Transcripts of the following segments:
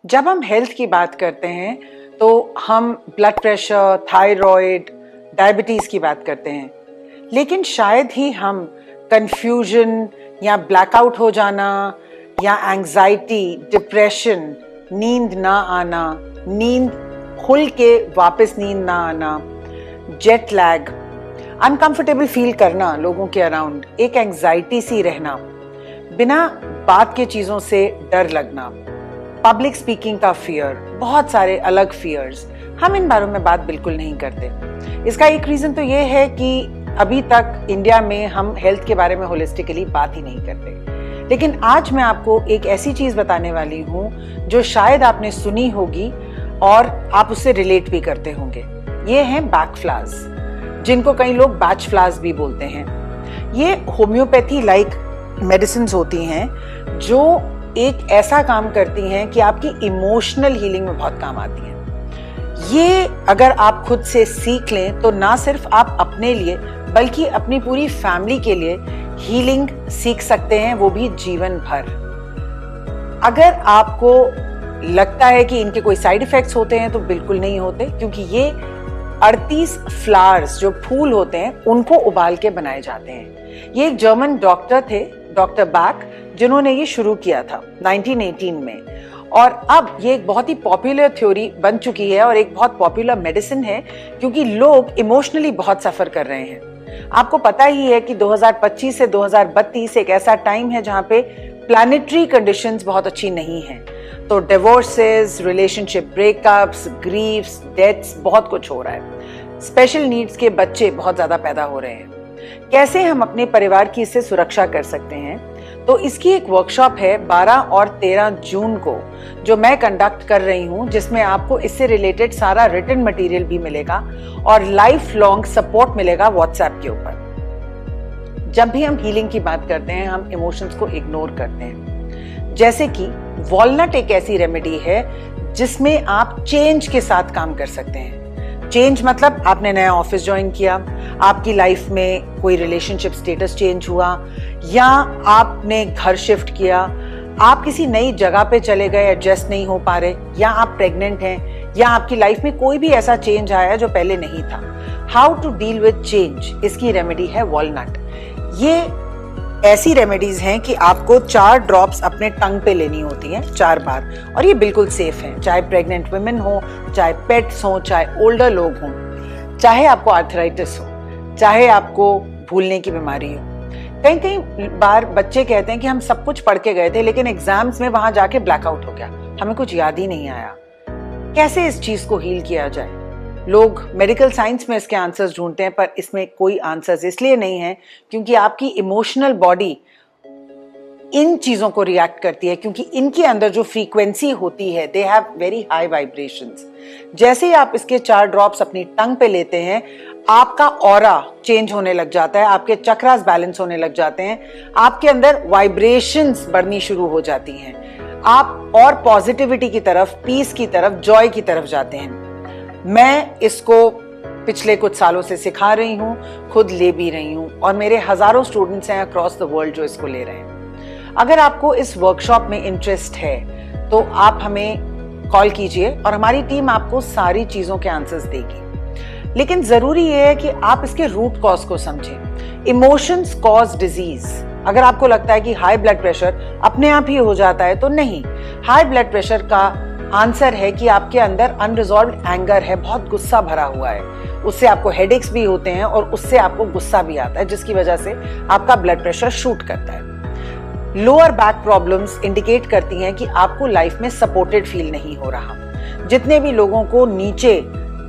जब हम हेल्थ की बात करते हैं तो हम ब्लड प्रेशर, थायराइड, डायबिटीज की बात करते हैं, लेकिन शायद ही हम कंफ्यूजन या ब्लैकआउट हो जाना या एंजाइटी, डिप्रेशन, नींद ना आना, नींद खुल के वापस नींद ना आना, जेट लैग, अनकंफर्टेबल फील करना लोगों के अराउंड, एक एंजाइटी सी रहना, बिना बात के चीजों से डर लगना, पब्लिक स्पीकिंग का फियर, बहुत सारे अलग फियर्स, हम इन बारों में बात बिल्कुल नहीं करते। इसका एक रीजन तो ये है कि अभी तक इंडिया में हम हेल्थ के बारे में होलिस्टिकली बात ही नहीं करते। लेकिन आज मैं आपको एक ऐसी चीज बताने वाली हूँ जो शायद आपने सुनी होगी और आप उससे रिलेट भी करते होंगे। ये हैं बैक फ्लास, जिनको कई लोग बैच फ्लास भी बोलते हैं। ये होम्योपैथी लाइक मेडिसिन्स होती हैं जो एक ऐसा काम करती हैं कि आपकी इमोशनल हीलिंग में बहुत काम आती हैं। ये अगर आप खुद से सीख लें तो ना सिर्फ आप अपने लिए बल्कि अपनी पूरी फैमिली के लिए हीलिंग सीख सकते हैं, वो भी जीवन भर। अगर आपको लगता है कि इनके कोई साइड इफेक्ट्स होते हैं तो बिल्कुल नहीं होते, क्योंकि ये 38 फ्लावर्स जो फूल होते हैं उनको उबाल के बनाए जाते हैं। ये एक जर्मन डॉक्टर थे, डॉक्टर बैक, जिन्होंने ये शुरू किया था 1918 में, और अब ये एक बहुत ही पॉपुलर थ्योरी बन चुकी है और एक बहुत पॉपुलर मेडिसिन है, क्योंकि लोग इमोशनली बहुत सफर कर रहे हैं। आपको पता ही है कि 2025 से 2032 एक ऐसा टाइम है जहां पे प्लैनेटरी कंडीशंस बहुत अच्छी नहीं हैं, तो divorces, relationship breakups, griefs, deaths, बहुत कुछ हो रहा है। स्पेशल नीड्स के बच्चे बहुत ज्यादा पैदा हो रहे हैं। कैसे हम अपने परिवार की इससे सुरक्षा कर सकते हैं, तो इसकी एक वर्कशॉप है 12 और 13 जून को जो मैं कंडक्ट कर रही हूं, जिसमें आपको इससे रिलेटेड सारा रिटन मटेरियल भी मिलेगा और लाइफ लॉन्ग सपोर्ट मिलेगा व्हाट्सएप के ऊपर। जब भी हम हीलिंग की बात करते हैं हम इमोशंस को इग्नोर करते हैं। जैसे कि वॉलनट एक ऐसी रेमेडी है जिसमें आप चेंज के साथ काम कर सकते हैं। चेंज मतलब आपने नया ऑफिस ज्वाइन किया, आपकी लाइफ में कोई रिलेशनशिप स्टेटस चेंज हुआ, या आपने घर शिफ्ट किया, आप किसी नई जगह पे चले गए, एडजस्ट नहीं हो पा रहे, या आप प्रेग्नेंट हैं, या आपकी लाइफ में कोई भी ऐसा चेंज आया जो पहले नहीं था। How to deal with change, इसकी रेमेडी है वॉलनट। ये ऐसी रेमेडीज हैं कि आपको 4 ड्रॉप्स अपने टंग पे लेनी होती हैं 4 बार, और ये बिल्कुल सेफ है, चाहे प्रेग्नेंट वुमेन हो, चाहे पेट्स हो, चाहे ओल्डर लोग हों, चाहे आपको आर्थराइटिस हो, चाहे आपको भूलने की बीमारी हो। कई कई बार बच्चे कहते हैं कि हम सब कुछ पढ़ के गए थे लेकिन एग्जाम्स में वहां जाके ब्लैकआउट हो गया, हमें कुछ याद ही नहीं आया। कैसे इस चीज को हील किया जाए? लोग मेडिकल साइंस में इसके आंसर्स ढूंढते हैं, पर इसमें कोई आंसर्स इसलिए नहीं है क्योंकि आपकी इमोशनल बॉडी इन चीजों को रिएक्ट करती है, क्योंकि इनके अंदर जो फ्रीक्वेंसी होती है, they have very high vibrations. जैसे ही आप इसके 4 ड्रॉप्स अपनी टंग पे लेते हैं, आपका ऑरा चेंज होने लग जाता है, आपके चक्रास बैलेंस होने लग जाते हैं, आपके अंदर वाइब्रेशंस बढ़नी शुरू हो जाती हैं, आप और पॉजिटिविटी की तरफ, पीस की तरफ, जॉय की तरफ जाते हैं। मैं इसको पिछले कुछ सालों से सिखा रही हूँ, खुद ले भी रही हूँ, और मेरे हजारों स्टूडेंट्स हैं अक्रॉस द वर्ल्ड जो इसको ले रहे हैं। अगर आपको इस वर्कशॉप में इंटरेस्ट है तो आप हमें कॉल कीजिए और हमारी टीम आपको सारी चीजों के आंसर्स देगी। लेकिन जरूरी यह है कि आप इसके रूट कॉज को समझें। Emotions cause disease. अगर आपको लगता है कि हाई ब्लड प्रेशर अपने आप ही हो जाता है, तो नहीं। हाई ब्लड प्रेशर का आंसर है कि आपके अंदर अनरिजॉल्व्ड एंगर है, बहुत गुस्सा भरा हुआ है, उससे आपको हेडेक्स भी होते हैं और उससे आपको गुस्सा भी आता है, जिसकी वजह से आपका ब्लड प्रेशर शूट करता है। लोअर बैक प्रॉब्लम्स इंडिकेट करती हैं कि आपको लाइफ में सपोर्टेड फील नहीं हो रहा। जितने भी लोगों को नीचे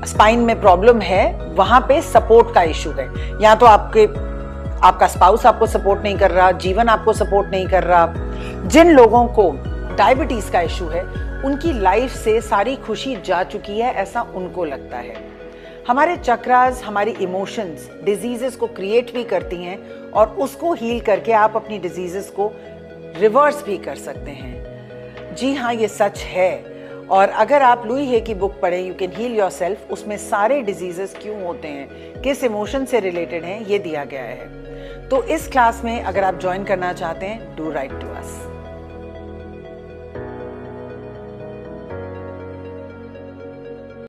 स्पाइन में प्रॉब्लम है, वहां पे सपोर्ट का इशू है, या तो आपका स्पाउस आपको सपोर्ट नहीं कर रहा, जीवन आपको सपोर्ट नहीं कर रहा। जिन लोगों को डायबिटीज का इशू है, उनकी लाइफ से सारी खुशी जा चुकी है, ऐसा उनको लगता है। हमारे चक्रास, हमारी इमोशंस डिजीजेस को क्रिएट भी करती हैं, और उसको हील करके आप अपनी डिजीजेस को रिवर्स भी कर सकते हैं। जी हाँ, ये सच है। और अगर आप लुई हे की बुक पढ़ें, यू कैन हील योरसेल्फ, उसमें सारे डिजीजेस क्यों होते हैं, किस इमोशन से रिलेटेड हैं, ये दिया गया है। तो इस क्लास में अगर आप ज्वाइन करना चाहते हैं, डू राइट टू अस।